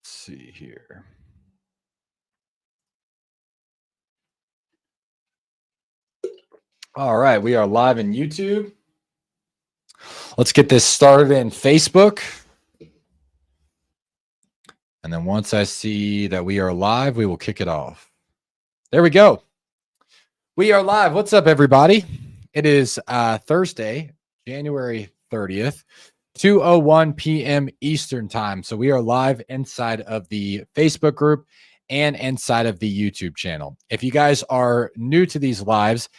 see here. All right, we are live in YouTube. Let's get this started in Facebook. And then once I see that we are live, we will kick it off. There we go. We are live. What's up, everybody? It is Thursday, January 30th, 2:01 p.m. Eastern time. So we are live inside of the Facebook group and inside of the YouTube channel. If you guys are new to these lives,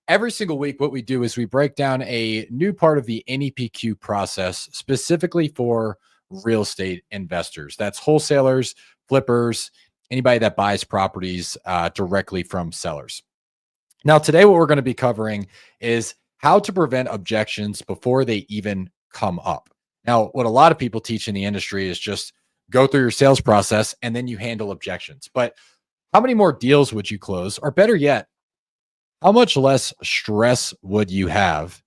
every single week, what we do is we break down a new part of the NEPQ process specifically for real estate investors. That's wholesalers, flippers, anybody that buys properties directly from sellers. Now, today, what we're going to be covering is how to prevent objections before they even come up. Now, what a lot of people teach in the industry is just go through your sales process and then you handle objections. But how many more deals would you close? Or better yet, how much less stress would you have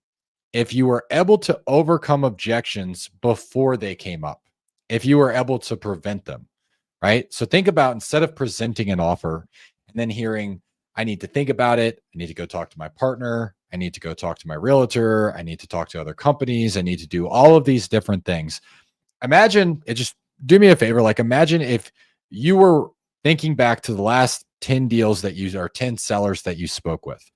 if you were able to overcome objections before they came up, if you were able to prevent them, right? So think about, instead of presenting an offer and then hearing, I need to think about it, I need to go talk to my partner, I need to go talk to my realtor, I need to talk to other companies, I need to do all of these different things. Imagine it, just do me a favor. Like, imagine if you were thinking back to the last 10 deals that you, or 10 sellers that you spoke with.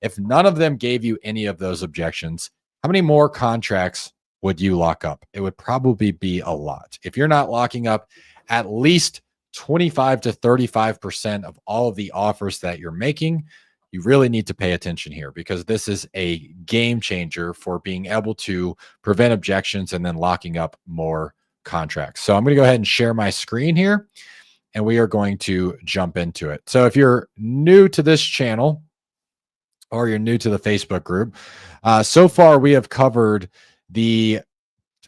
If none of them gave you any of those objections, how many more contracts would you lock up? It would probably be a lot. If you're not locking up at least 25 to 35% of all of the offers that you're making, you really need to pay attention here, because this is a game changer for being able to prevent objections and then locking up more contracts. So I'm going to go ahead and share my screen here, and we are going to jump into it. So if you're new to this channel or you're new to the Facebook group, so far we have covered the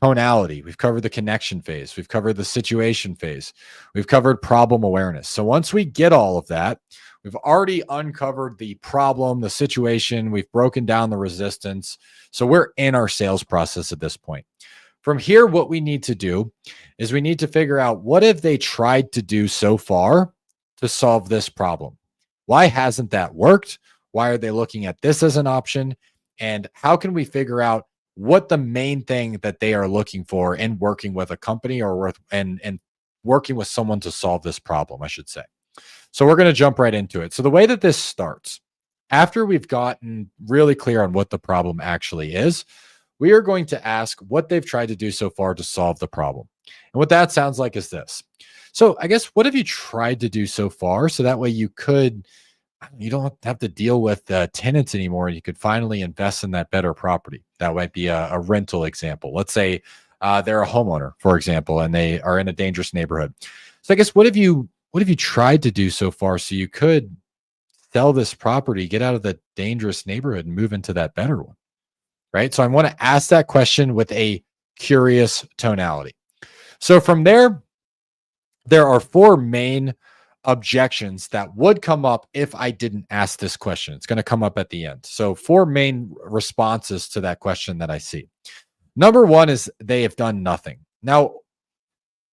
tonality, we've covered the connection phase, we've covered the situation phase, we've covered problem awareness. So once we get all of that, we've already uncovered the problem, the situation, we've broken down the resistance. So we're in our sales process at this point. From here, what we need to do is we need to figure out, what have they tried to do so far to solve this problem? Why hasn't that worked? Why are they looking at this as an option? And how can we figure out what the main thing that they are looking for in working with a company, or and working with someone to solve this problem, I should say. So we're going to jump right into it. So the way that this starts, after we've gotten really clear on what the problem actually is, we are going to ask what they've tried to do so far to solve the problem. And what that sounds like is this. So I guess, what have you tried to do so far? So that way you don't have to deal with tenants anymore, and you could finally invest in that better property. That might be a rental example. Let's say they're a homeowner, for example, and they are in a dangerous neighborhood. So I guess, what have you tried to do so far so you could sell this property, get out of the dangerous neighborhood, and move into that better one, right? So I want to ask that question with a curious tonality. So from there are four main objections that would come up if I didn't ask this question. It's going to come up at the end. So four main responses to that question that I see. Number one is, they have done nothing. Now,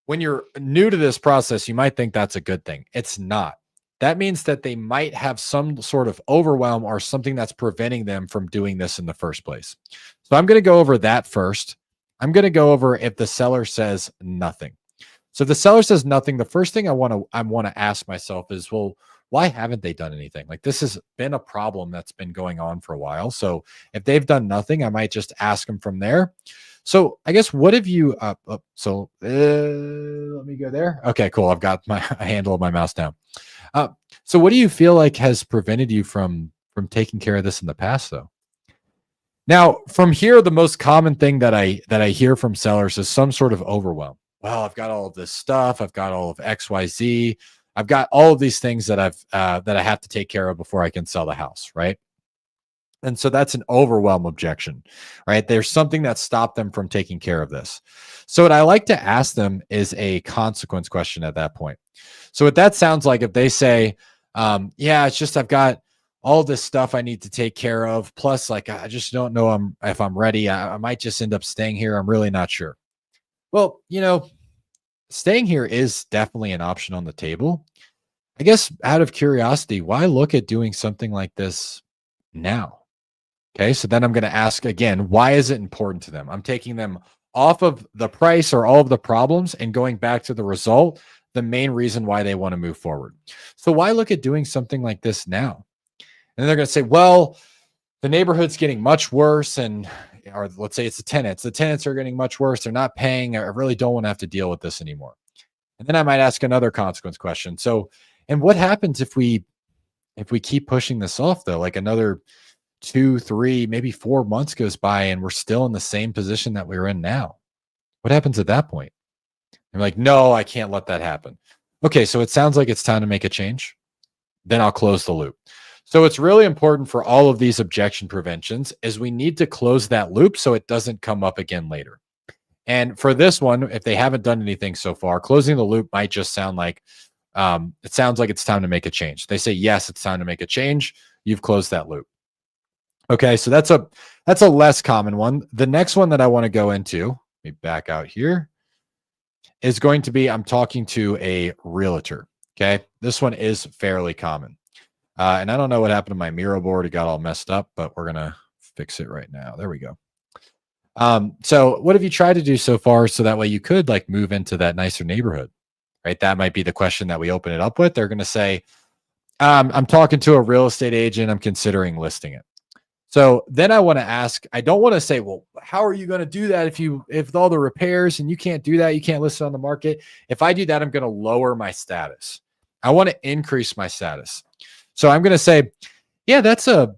when you're new to this process, you might think that's a good thing. It's not. That means that they might have some sort of overwhelm or something that's preventing them from doing this in the first place. So I'm going to go over that first. I'm going to go over if the seller says nothing. So if the seller says nothing, the first thing I want to ask myself is, well, why haven't they done anything? Like, this has been a problem that's been going on for a while. So if they've done nothing, I might just ask them from there. So I guess, what have you, let me go there. Okay, cool. I've got my handle of my mouse now. So what do you feel like has prevented you from taking care of this in the past, though? Now, from here, the most common thing that I hear from sellers is some sort of overwhelm. Well, I've got all of this stuff. I've got all of XYZ. I've got all of these things that I have to take care of before I can sell the house, right? And so that's an overwhelm objection, right? There's something that stopped them from taking care of this. So what I like to ask them is a consequence question at that point. So what that sounds like, if they say, yeah, it's just, I've got all this stuff I need to take care of. Plus, like, I just don't know if I'm ready. I might just end up staying here. I'm really not sure. Well, staying here is definitely an option on the table. I guess out of curiosity, why look at doing something like this now? Okay, so then I'm going to ask again, why is it important to them? I'm taking them off of the price or all of the problems and going back to the result, the main reason why they want to move forward. So why look at doing something like this now? And they're going to say, well, the neighborhood's getting much worse. And, or let's say it's the tenants. The tenants are getting much worse. They're not paying. I really don't want to have to deal with this anymore. And then I might ask another consequence question. So, and what happens if we keep pushing this off though, like another 2, 3, maybe 4 months goes by and we're still in the same position that we're in now? What happens at that point? I'm like, no, I can't let that happen. Okay, so it sounds like it's time to make a change. Then I'll close the loop. So it's really important for all of these objection preventions is we need to close that loop so it doesn't come up again later. And for this one, if they haven't done anything so far, closing the loop might just sound like it sounds like it's time to make a change. They say, yes, it's time to make a change. You've closed that loop. Okay, so that's a less common one. The next one that I want to go into, let me back out here, is going to be I'm talking to a realtor. Okay, this one is fairly common. And I don't know what happened to my Miro board. It got all messed up, but we're going to fix it right now. There we go. So what have you tried to do so far so that way you could like move into that nicer neighborhood, right? That might be the question that we open it up with. They're going to say, I'm talking to a real estate agent. I'm considering listing it. So then I want to ask, I don't want to say, well, how are you going to do that if all the repairs and you can't do that, you can't list it on the market. If I do that, I'm going to lower my status. I want to increase my status. So I'm going to say, yeah, that's a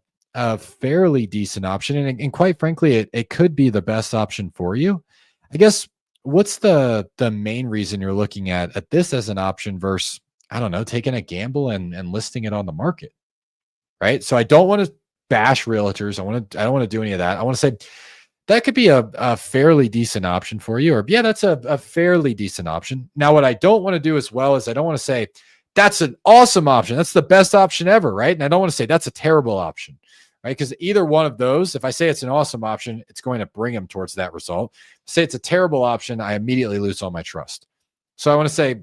fairly decent option. And quite frankly, it could be the best option for you. I guess what's the main reason you're looking at this as an option versus, I don't know, taking a gamble and listing it on the market, right? So I don't want to bash realtors. I don't want to do any of that. I want to say that could be a fairly decent option for you, or yeah, that's a fairly decent option. Now, what I don't want to do as well is I don't want to say that's an awesome option. That's the best option ever, right? And I don't want to say that's a terrible option, right? Because either one of those, if I say it's an awesome option, it's going to bring them towards that result. Say it's a terrible option, I immediately lose all my trust. So I want to say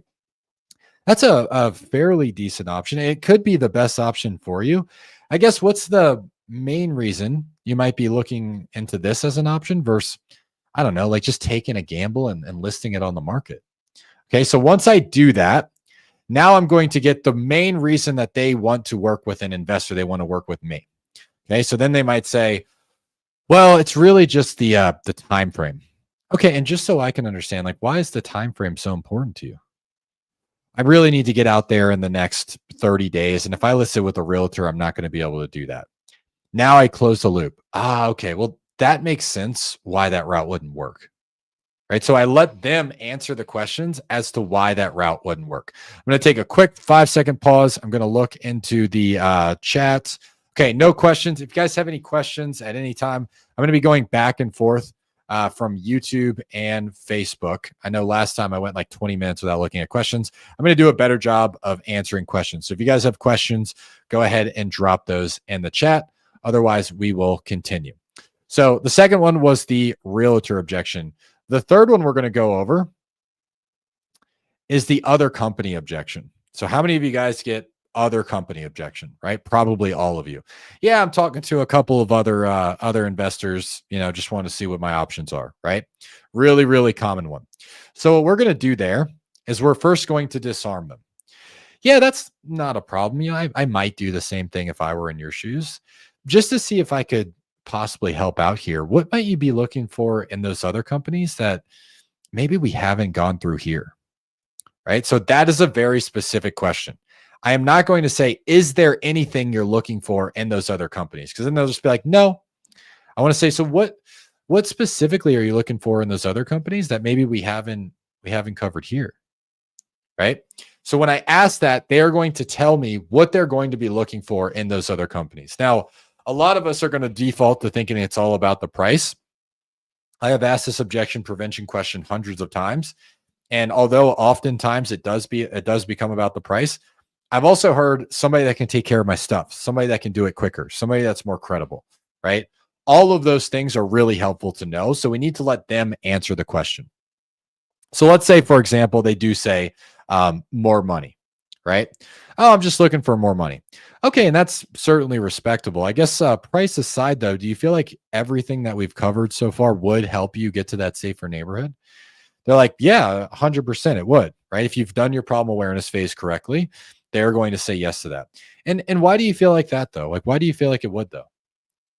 that's a fairly decent option. It could be the best option for you. I guess what's the main reason you might be looking into this as an option versus, I don't know, like just taking a gamble and listing it on the market? Okay, so once I do that, now I'm going to get the main reason that they want to work with an investor. They want to work with me. Okay, so then they might say, well, it's really just the time frame. Okay, and just so I can understand, like, why is the time frame so important to you? I really need to get out there in the next 30 days. And if I list it with a realtor, I'm not going to be able to do that. Now I close the loop. Okay. Well, that makes sense why that route wouldn't work. Right. So I let them answer the questions as to why that route wouldn't work. I'm going to take a quick 5-second pause. I'm going to look into the chat. Okay. No questions. If you guys have any questions at any time, I'm going to be going back and forth from YouTube and Facebook. I know last time I went like 20 minutes without looking at questions. I'm going to do a better job of answering questions. So if you guys have questions, go ahead and drop those in the chat. Otherwise, we will continue. So the second one was the realtor objection. The third one we're going to go over is the other company objection. So how many of you guys get other company objection, right? Probably all of you. Yeah, I'm talking to a couple of other investors, just want to see what my options are, right? Really, really common one. So what we're going to do there is we're first going to disarm them. Yeah, that's not a problem. I might do the same thing if I were in your shoes, just to see if I could possibly help out here. What might you be looking for in those other companies that maybe we haven't gone through here, right? So that is a very specific question. I am not going to say, is there anything you're looking for in those other companies? Because then they'll just be like, no. I want to say, so what specifically are you looking for in those other companies that maybe we haven't covered here, right? So when I ask that, they are going to tell me what they're going to be looking for in those other companies. Now, a lot of us are going to default to thinking it's all about the price. I have asked this objection prevention question hundreds of times. And although oftentimes it does become about the price, I've also heard somebody that can take care of my stuff, somebody that can do it quicker, somebody that's more credible, right? All of those things are really helpful to know. So we need to let them answer the question. So let's say, for example, they do say more money, right? Oh, I'm just looking for more money. Okay, and that's certainly respectable. I guess price aside, though, do you feel like everything that we've covered so far would help you get to that safer neighborhood? They're like, yeah, 100% it would, right? If you've done your problem awareness phase correctly, they're going to say yes to that. And why do you feel like that though? Like, why do you feel like it would though?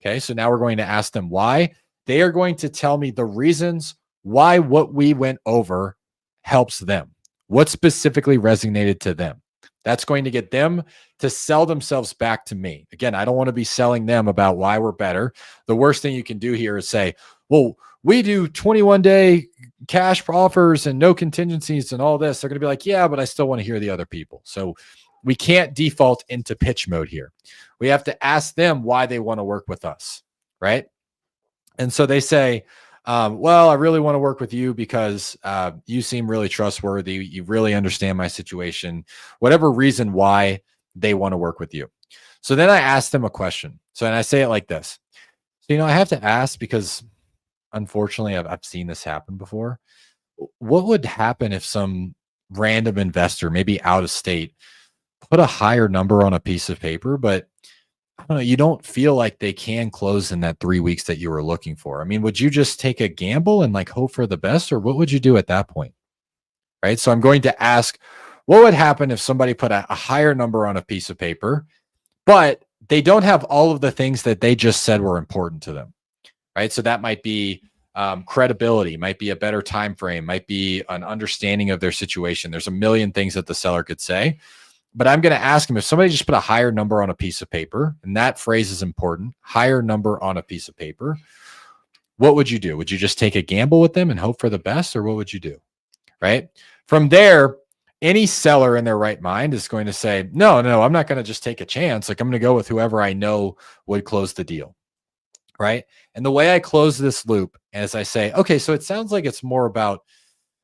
Okay, so now we're going to ask them why. They are going to tell me the reasons why what we went over helps them. What specifically resonated to them? That's going to get them to sell themselves back to me. Again, I don't want to be selling them about why we're better. The worst thing you can do here is say, well, we do 21-day cash offers and no contingencies and all this. They're going to be like, yeah, but I still want to hear the other people. So we can't default into pitch mode here. We have to ask them why they want to work with us, right? And so they say, well, I really want to work with you because you seem really trustworthy. You really understand my situation, whatever reason why they want to work with you. So then I ask them a question. So, and I say it like this. So, I have to ask because unfortunately I've seen this happen before. What would happen if some random investor, maybe out of state, put a higher number on a piece of paper, but I don't know, you don't feel like they can close in that 3 weeks that you were looking for? I mean, would you just take a gamble and like hope for the best, or what would you do at that point? Right. So I'm going to ask, what would happen if somebody put a higher number on a piece of paper, but they don't have all of the things that they just said were important to them? Right. So that might be credibility, might be a better time frame, might be an understanding of their situation. There's a million things that the seller could say. But I'm going to ask them, if somebody just put a higher number on a piece of paper, and that phrase is important, higher number on a piece of paper, what would you do? Would you just take a gamble with them and hope for the best, or what would you do? Right? From there, any seller in their right mind is going to say, no, I'm not going to just take a chance. Like, I'm going to go with whoever I know would close the deal. Right? And the way I close this loop is I say, okay, so it sounds like it's more about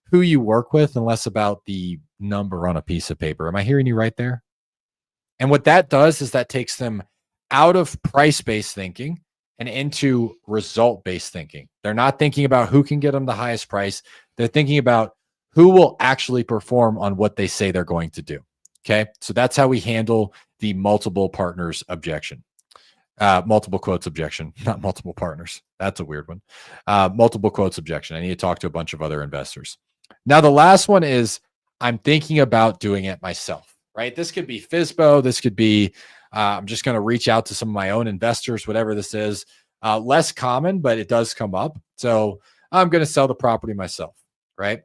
who you work with and less about the number on a piece of paper. Am I hearing you right there? And what that does is that takes them out of price-based thinking and into result-based thinking. They're not thinking about who can get them the highest price. They're thinking about who will actually perform on what they say they're going to do. Okay. So that's how we handle the multiple partners objection. Multiple quotes objection, not multiple partners. That's a weird one. Multiple quotes objection. I need to talk to a bunch of other investors. Now, the last one is I'm thinking about doing it myself, right? This could be FSBO. This could be I'm just going to reach out to some of my own investors, whatever this is. Less common, but it does come up. So I'm going to sell the property myself, right?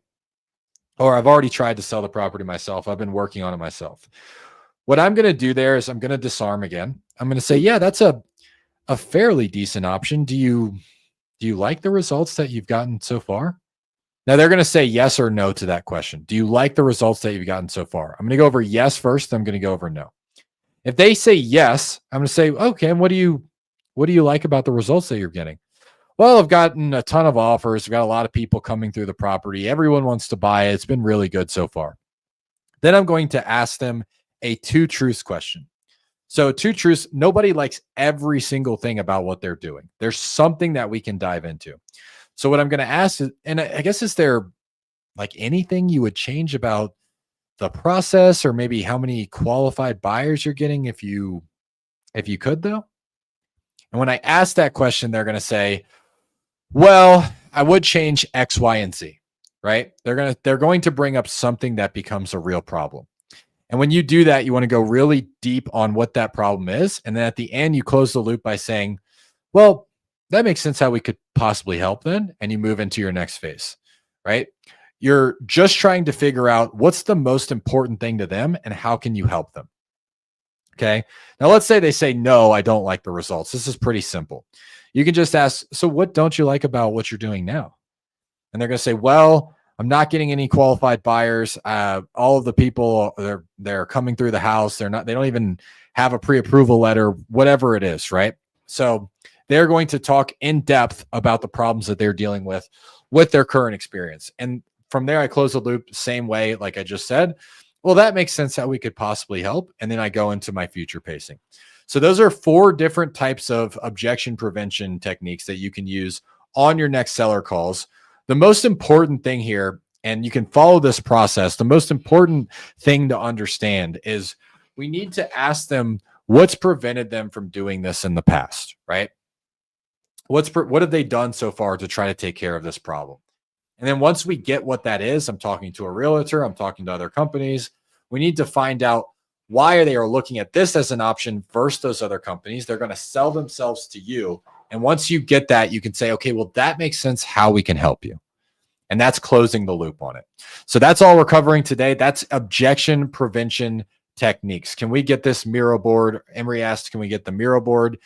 Or I've already tried to sell the property myself. I've been working on it myself. What I'm going to do there is I'm going to disarm again. I'm going to say, yeah, that's a fairly decent option. Do you like the results that you've gotten so far? Now they're going to say yes or no to that question. Do you like the results that you've gotten so far? I'm going to go over yes first. I'm going to go over no. If they say yes, I'm going to say, okay, and what do you like about the results that you're getting? Well, I've gotten a ton of offers. I've got a lot of people coming through the property. Everyone wants to buy it. It's been really good so far. Then I'm going to ask them a 2 truths question. So 2 truths, nobody likes every single thing about what they're doing. There's something that we can dive into. So what I'm going to ask is, and I guess, is there like anything you would change about the process, or maybe how many qualified buyers you're getting if you could though? And when I ask that question, they're going to say, well, I would change X, Y, and Z, right? They're going to bring up something that becomes a real problem. And when you do that, you want to go really deep on what that problem is. And then at the end, you close the loop by saying, well, that makes sense how we could possibly help then. And you move into your next phase, right? You're just trying to figure out what's the most important thing to them and how can you help them. Okay. Now let's say they say, no, I don't like the results. This is pretty simple. You can just ask, so what don't you like about what you're doing now? And they're going to say, well, I'm not getting any qualified buyers. All of the people they're coming through the house. They don't even have a pre-approval letter, whatever it is. Right. So they're going to talk in depth about the problems that they're dealing with their current experience. And from there, I close the loop the same way, like I just said. Well, that makes sense how we could possibly help. And then I go into my future pacing. So those are 4 different types of objection prevention techniques that you can use on your next seller calls. The most important thing here, and you can follow this process. The most important thing to understand is we need to ask them what's prevented them from doing this in the past, right? What have they done so far to try to take care of this problem? And then once we get what that is, I'm talking to a realtor, I'm talking to other companies. We need to find out why they are looking at this as an option versus those other companies. They're going to sell themselves to you. And once you get that, you can say, okay, well, that makes sense how we can help you. And that's closing the loop on it. So that's all we're covering today. That's objection prevention techniques. Can we get this Miro board? Emery asked, can we get the Miro board?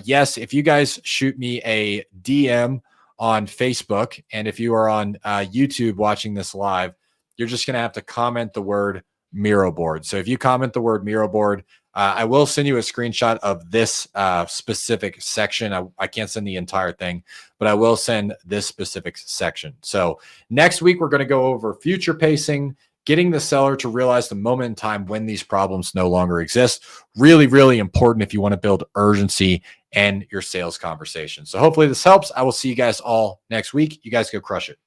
Yes, if you guys shoot me a DM on Facebook, and if you are on YouTube watching this live, you're just going to have to comment the word Miro board. So if you comment the word Miro board, I will send you a screenshot of this specific section. I can't send the entire thing, but I will send this specific section. So next week, we're going to go over future pacing, getting the seller to realize the moment in time when these problems no longer exist. Really, really important if you want to build urgency in your sales conversation. So hopefully this helps. I will see you guys all next week. You guys go crush it.